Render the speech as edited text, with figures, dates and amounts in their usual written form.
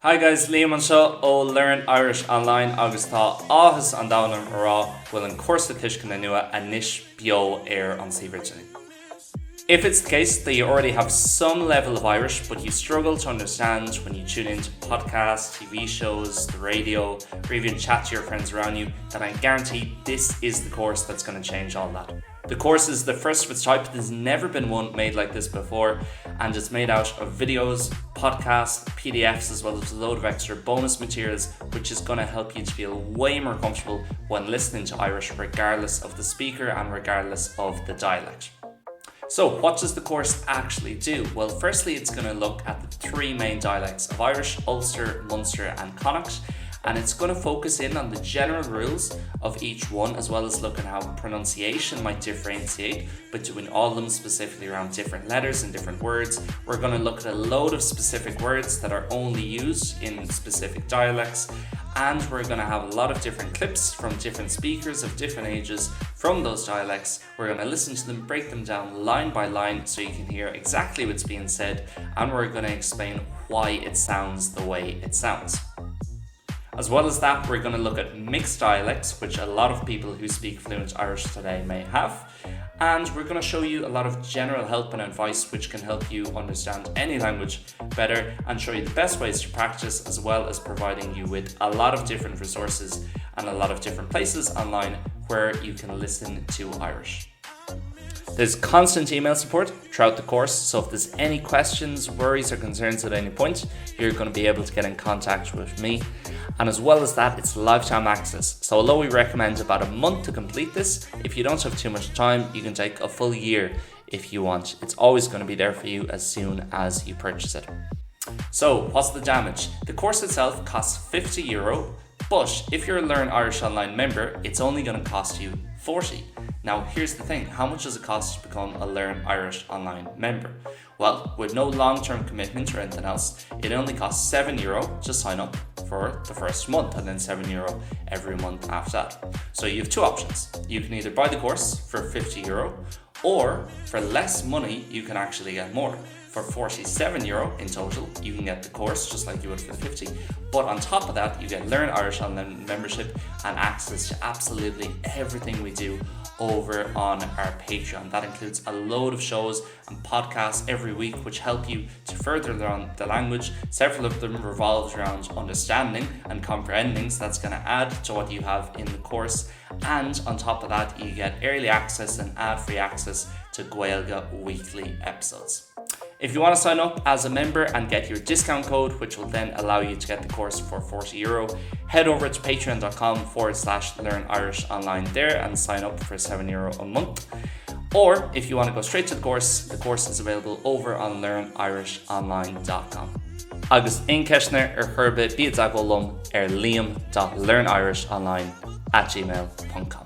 Hi guys, Liam ó Learn Irish Online agus tá áthas an damhnam ará bhfuil an cuasa tuiscin nua a níos beo on Virginia. If it's the case that you already have some level of Irish but you struggle to understand when you tune into podcasts, TV shows, the radio, or even chat to your friends around you, then I guarantee this is the course that's going to change all that. The course is the first of its type. There's never been one made like this before, and it's made out of videos, podcasts, PDFs, as well as a load of extra bonus materials, which is going to help you to feel way more comfortable when listening to Irish, regardless of the speaker and regardless of the dialect. So what does the course actually do? Well, firstly, it's going to look at the three main dialects of Irish: Ulster, Munster and Connacht. And it's going to focus in on the general rules of each one, as well as looking at how pronunciation might differentiate between all of them, specifically around different letters and different words. We're going to look at a load of specific words that are only used in specific dialects, and we're going to have a lot of different clips from different speakers of different ages from those dialects. We're going to listen to them, break them down line by line so you can hear exactly what's being said, and we're going to explain why it sounds the way it sounds. As well as that, we're going to look at mixed dialects, which a lot of people who speak fluent Irish today may have. And we're going to show you a lot of general help and advice which can help you understand any language better and show you the best ways to practice, as well as providing you with a lot of different resources and a lot of different places online where you can listen to Irish. There's constant email support throughout the course, so if there's any questions, worries or concerns at any point, you're going to be able to get in contact with me. And as well as that, it's lifetime access. So although we recommend about a month to complete this, if you don't have too much time, you can take a full year if you want. It's always going to be there for you as soon as you purchase it. So what's the damage? The course itself costs €50, but if you're a Learn Irish Online member, it's only going to cost you $40. Now here's the thing, how much does it cost to become a Learn Irish Online member? Well, with no long-term commitment or anything else, it only costs €7 to sign up for the first month, and then €7 every month after that. So you have two options. You can either buy the course for €50, or for less money, you can actually get more. For €47 in total, you can get the course just like you would for the 50. But on top of that, you get Learn Irish Online membership and access to absolutely everything we do over on our Patreon. That includes a load of shows and podcasts every week which help you to further learn the language. Several of them revolve around understanding and comprehending, so that's going to add to what you have in the course. And on top of that, you get early access and ad-free access to Gaeilge weekly episodes. If you want to sign up as a member and get your discount code, which will then allow you to get the course for €40, head over to patreon.com/Learn Irish Online there and sign up for €7 a month. Or if you want to go straight to the course is available over on learnirishonline.com. Agus in Keshner churbe bíad agolum liam.learnirishonline@gmail.com.